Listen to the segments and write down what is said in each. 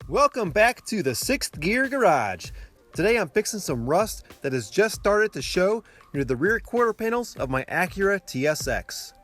Welcome back to the 6th Gear Garage. Today I'm fixing some rust that has just started to show near the rear quarter panels of my Acura TSX.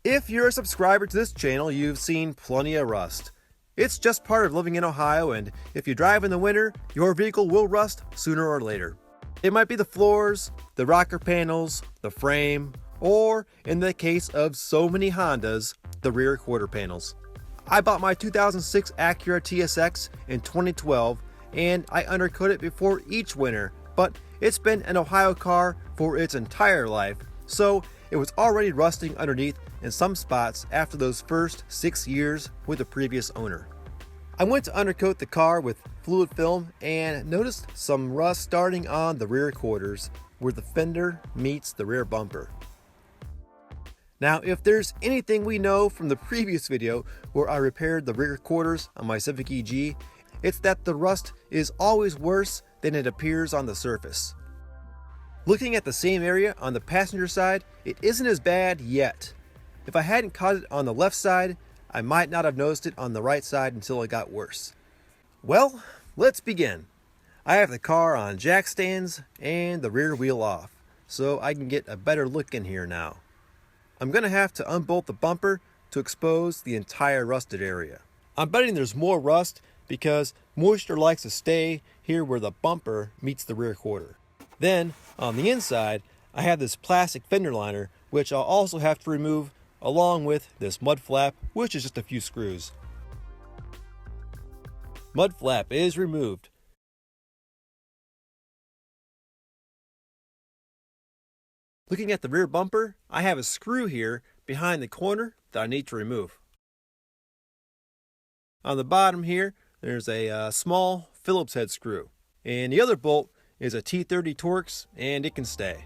If you're a subscriber to this channel, you've seen plenty of rust. It's just part of living in Ohio, and if you drive in the winter, your vehicle will rust sooner or later. It might be the floors, the rocker panels, the frame, or in the case of so many Hondas, the rear quarter panels. I bought my 2006 Acura TSX in 2012 and I undercoat it before each winter, but it's been an Ohio car for its entire life, so it was already rusting underneath in some spots after those first 6 years with the previous owner. I went to undercoat the car with fluid film and noticed some rust starting on the rear quarters where the fender meets the rear bumper. Now, if there's anything we know from the previous video where I repaired the rear quarters on my Civic EG, it's that the rust is always worse than it appears on the surface. Looking at the same area on the passenger side, it isn't as bad yet. If I hadn't caught it on the left side, I might not have noticed it on the right side until it got worse. Well, let's begin. I have the car on jack stands and the rear wheel off, so I can get a better look in here now. I'm going to have to unbolt the bumper to expose the entire rusted area. I'm betting there's more rust because moisture likes to stay here where the bumper meets the rear quarter. Then, on the inside, I have this plastic fender liner, which I'll also have to remove along with this mud flap, which is just a few screws. Mud flap is removed. Looking at the rear bumper, I have a screw here behind the corner that I need to remove. On the bottom here, there's a small Phillips head screw. And the other bolt is a T30 Torx, and it can stay.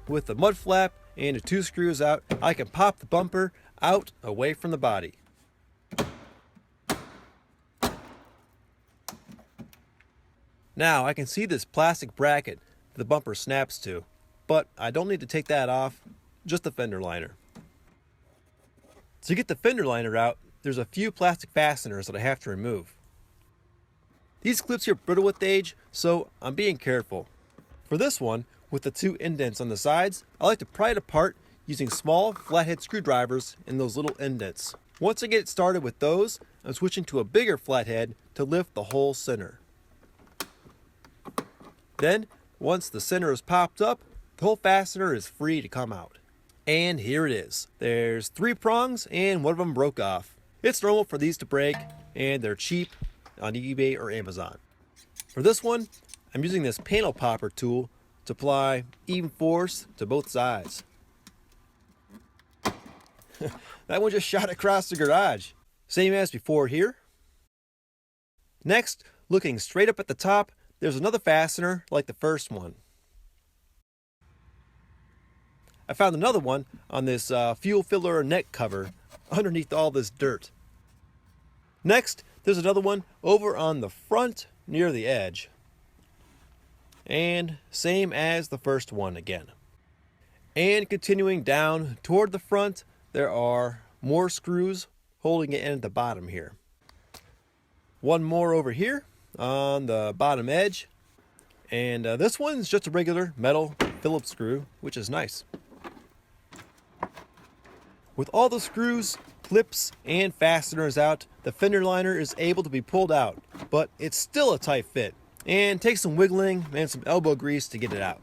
With the mud flap and the 2 screws out, I can pop the bumper out away from the body. Now I can see this plastic bracket the bumper snaps to, but I don't need to take that off, just the fender liner. To get the fender liner out, there's a few plastic fasteners that I have to remove. These clips are brittle with age, so I'm being careful. For this one, with the 2 indents on the sides, I like to pry it apart using small flathead screwdrivers in those little indents. Once I get started with those, I'm switching to a bigger flathead to lift the whole center. Then, once the center is popped up, the whole fastener is free to come out. And here it is. There's 3 prongs and one of them broke off. It's normal for these to break, and they're cheap on eBay or Amazon. For this one, I'm using this panel popper tool to apply even force to both sides. That one just shot across the garage. Same as before here. Next, looking straight up at the top, there's another fastener like the first one. I found another one on this fuel filler neck cover underneath all this dirt. Next, there's another one over on the front near the edge. And same as the first one again. And continuing down toward the front, there are more screws holding it in at the bottom here. One more over here on the bottom edge, and this one's just a regular metal Phillips screw, which is nice. With all the screws, clips, and fasteners out, the fender liner is able to be pulled out, but it's still a tight fit and takes some wiggling and some elbow grease to get it out.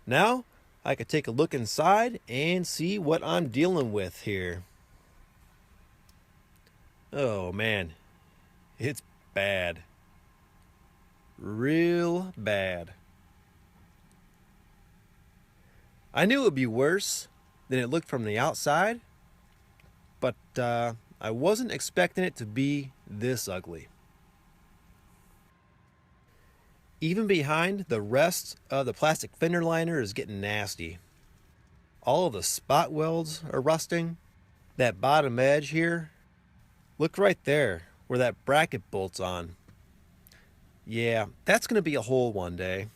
Now I can take a look inside and see what I'm dealing with here. Oh man, it's bad. Real bad. I knew it would be worse than it looked from the outside, but I wasn't expecting it to be this ugly. Even behind the rest of the plastic fender liner is getting nasty. All of the spot welds are rusting. That bottom edge here, look right there where that bracket bolts on. Yeah, that's going to be a hole one day.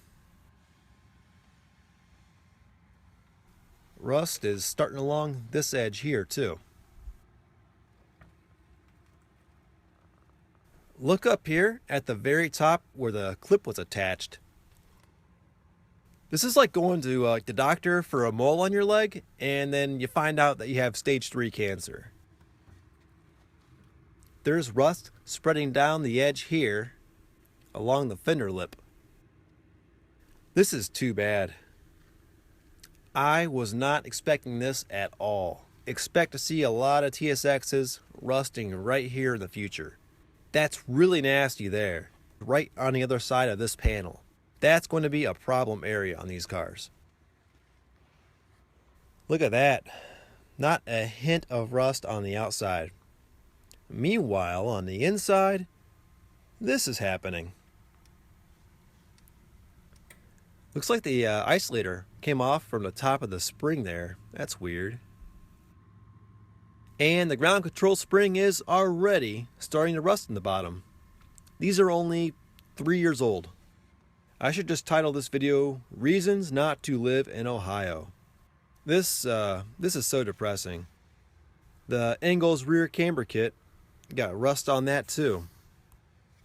Rust is starting along this edge here too. Look up here at the very top where the clip was attached. This is like going to the doctor for a mole on your leg, and then you find out that you have stage 3 cancer. There's rust spreading down the edge here along the fender lip. This is too bad. I was not expecting this at all. Expect to see a lot of TSXs rusting right here in the future. That's really nasty there, right on the other side of this panel. That's going to be a problem area on these cars. Look at that. Not a hint of rust on the outside. Meanwhile, on the inside, this is happening. Looks like the isolator came off from the top of the spring there. That's weird. And the ground control spring is already starting to rust in the bottom. These are only 3 years old. I should just title this video, Reasons Not to Live in Ohio. This is so depressing. The Engels rear camber kit got rust on that too.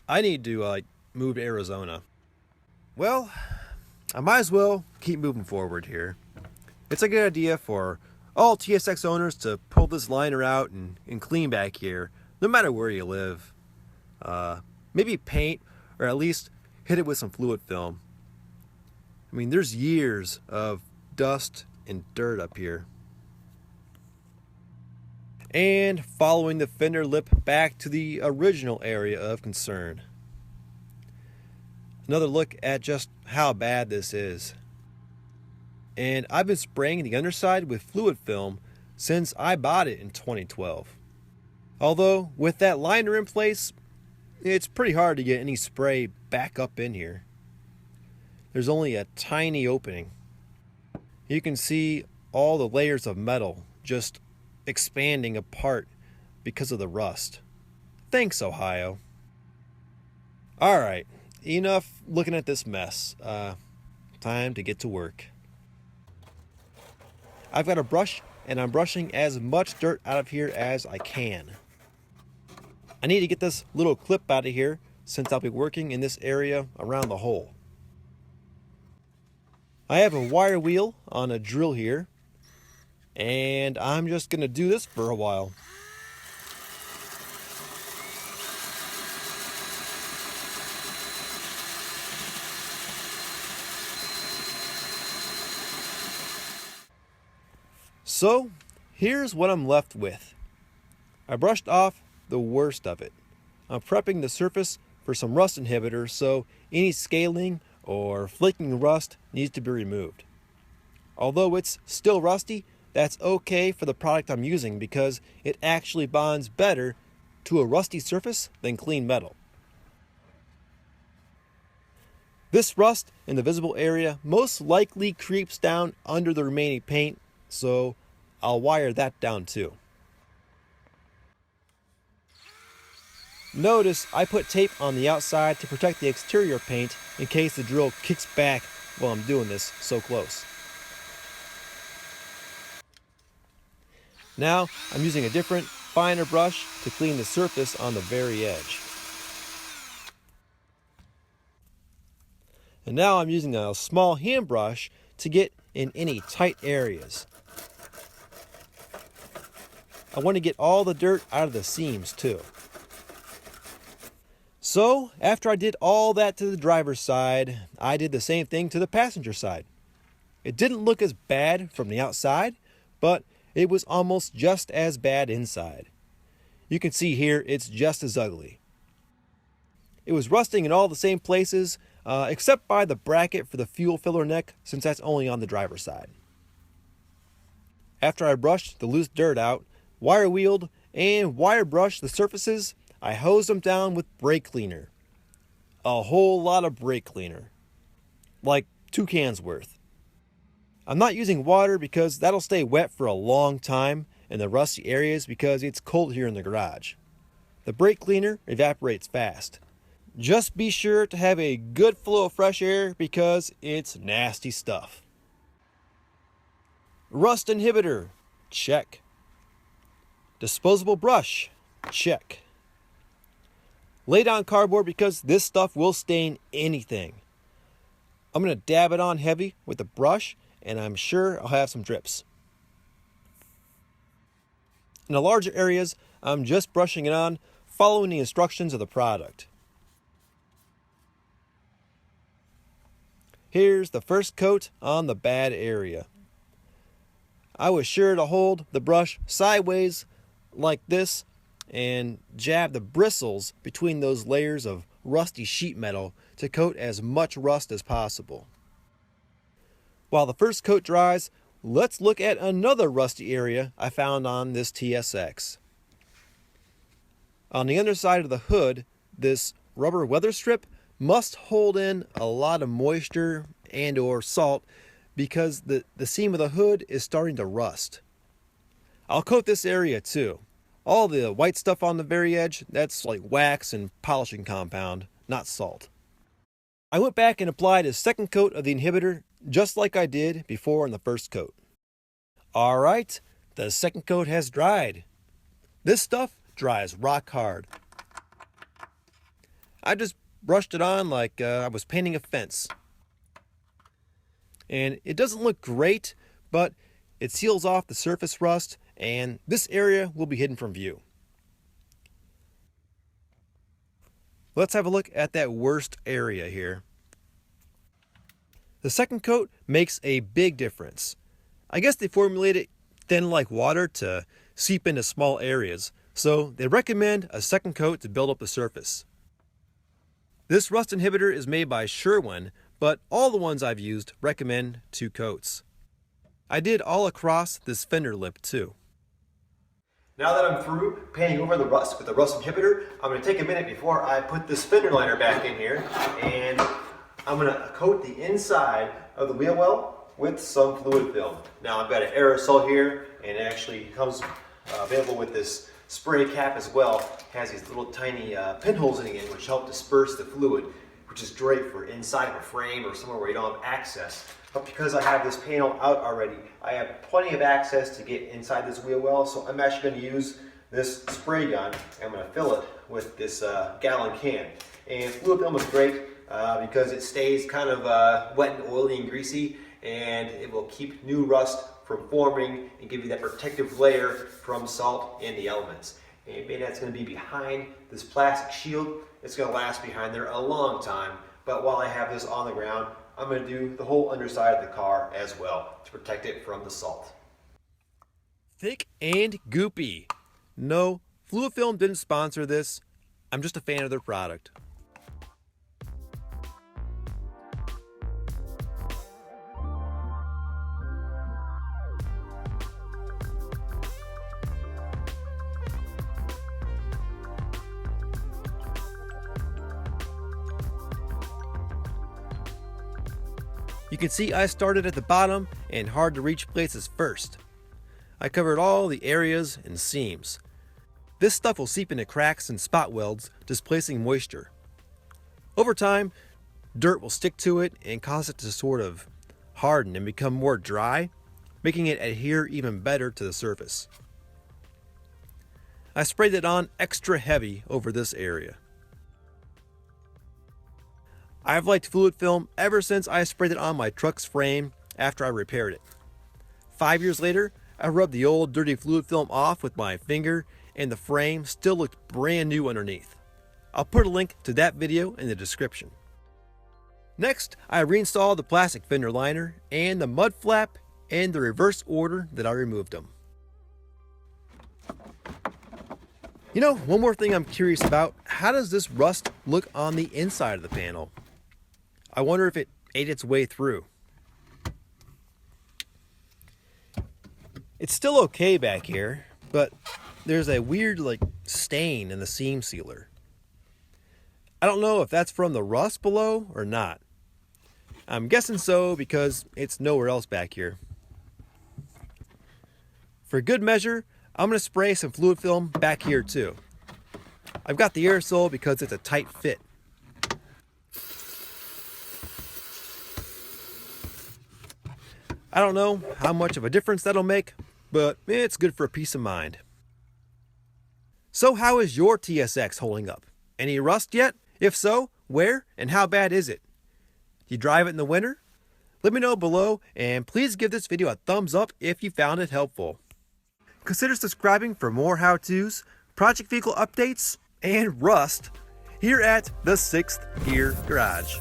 I need to move to Arizona. Well, I might as well keep moving forward here. It's a good idea for all TSX owners to pull this liner out and clean back here, no matter where you live. Maybe paint, or at least hit it with some fluid film. I mean, there's years of dust and dirt up here. And following the fender lip back to the original area of concern. Another look at just how bad this is. And I've been spraying the underside with fluid film since I bought it in 2012. Although, with that liner in place, it's pretty hard to get any spray back up in here. There's only a tiny opening. You can see all the layers of metal just expanding apart because of the rust. Thanks, Ohio. Alright, enough looking at this mess. Time to get to work. I've got a brush, and I'm brushing as much dirt out of here as I can. I need to get this little clip out of here since I'll be working in this area around the hole. I have a wire wheel on a drill here, and I'm just going to do this for a while. So, here's what I'm left with. I brushed off the worst of it. I'm prepping the surface for some rust inhibitor, so any scaling or flaking rust needs to be removed. Although it's still rusty, that's okay for the product I'm using because it actually bonds better to a rusty surface than clean metal. This rust in the visible area most likely creeps down under the remaining paint, so I'll wire that down too. Notice I put tape on the outside to protect the exterior paint in case the drill kicks back while I'm doing this so close. Now I'm using a different, finer brush to clean the surface on the very edge. And now I'm using a small hand brush to get in any tight areas. I want to get all the dirt out of the seams too. So, after I did all that to the driver's side, I did the same thing to the passenger side. It didn't look as bad from the outside, but it was almost just as bad inside. You can see here it's just as ugly. It was rusting in all the same places, except by the bracket for the fuel filler neck, since that's only on the driver's side. After I brushed the loose dirt out, wire wheeled, and wire brushed the surfaces, I hosed them down with brake cleaner. A whole lot of brake cleaner. Like 2 cans worth. I'm not using water because that'll stay wet for a long time in the rusty areas because it's cold here in the garage. The brake cleaner evaporates fast. Just be sure to have a good flow of fresh air because it's nasty stuff. Rust inhibitor, check. Disposable brush, check. Lay down cardboard because this stuff will stain anything. I'm going to dab it on heavy with the brush, and I'm sure I'll have some drips. In the larger areas, I'm just brushing it on, following the instructions of the product. Here's the first coat on the bad area. I was sure to hold the brush sideways like this and jab the bristles between those layers of rusty sheet metal to coat as much rust as possible. While the first coat dries, let's look at another rusty area I found on this TSX. On the underside of the hood, this rubber weather strip must hold in a lot of moisture and or salt because the seam of the hood is starting to rust. I'll coat this area too. All the white stuff on the very edge, that's like wax and polishing compound, not salt. I went back and applied a second coat of the inhibitor just like I did before on the first coat. Alright, the second coat has dried. This stuff dries rock hard. I just brushed it on like I was painting a fence. And it doesn't look great, but it seals off the surface rust, and this area will be hidden from view. Let's have a look at that worst area here. The second coat makes a big difference. I guess they formulate it thin like water to seep into small areas, so they recommend a second coat to build up the surface. This rust inhibitor is made by Sherwin, but all the ones I've used recommend 2 coats. I did all across this fender lip too. Now that I'm through painting over the rust with the rust inhibitor, I'm going to take a minute before I put this fender liner back in here, and I'm going to coat the inside of the wheel well with some fluid film. Now I've got an aerosol here, and it actually comes available with this spray cap as well. It has these little tiny pinholes in it which help disperse the fluid, which is great for inside of a frame or somewhere where you don't have access. But because I have this panel out already, I have plenty of access to get inside this wheel well, so I'm actually going to use this spray gun. I'm going to fill it with this gallon can. And fluid film is great because it stays kind of wet and oily and greasy, and it will keep new rust from forming and give you that protective layer from salt and the elements. And maybe that's going to be behind this plastic shield. It's going to last behind there a long time. But while I have this on the ground, I'm going to do the whole underside of the car as well to protect it from the salt. Thick and goopy. No, Fluid Film didn't sponsor this. I'm just a fan of their product. You can see I started at the bottom and hard to reach places first. I covered all the areas and seams. This stuff will seep into cracks and spot welds, displacing moisture. Over time, dirt will stick to it and cause it to sort of harden and become more dry, making it adhere even better to the surface. I sprayed it on extra heavy over this area. I've liked fluid film ever since I sprayed it on my truck's frame after I repaired it. 5 years later, I rubbed the old dirty fluid film off with my finger, and the frame still looked brand new underneath. I'll put a link to that video in the description. Next, I reinstalled the plastic fender liner and the mud flap in the reverse order that I removed them. You know, one more thing I'm curious about, how does this rust look on the inside of the panel? I wonder if it ate its way through. It's still okay back here, but there's a weird stain in the seam sealer. I don't know if that's from the rust below or not. I'm guessing so because it's nowhere else back here. For good measure, I'm going to spray some fluid film back here too. I've got the aerosol because it's a tight fit. I don't know how much of a difference that'll make, but it's good for peace of mind. So how is your TSX holding up? Any rust yet? If so, where and how bad is it? Do you drive it in the winter? Let me know below, and please give this video a thumbs up if you found it helpful. Consider subscribing for more how-tos, project vehicle updates, and rust here at the 6th Gear Garage.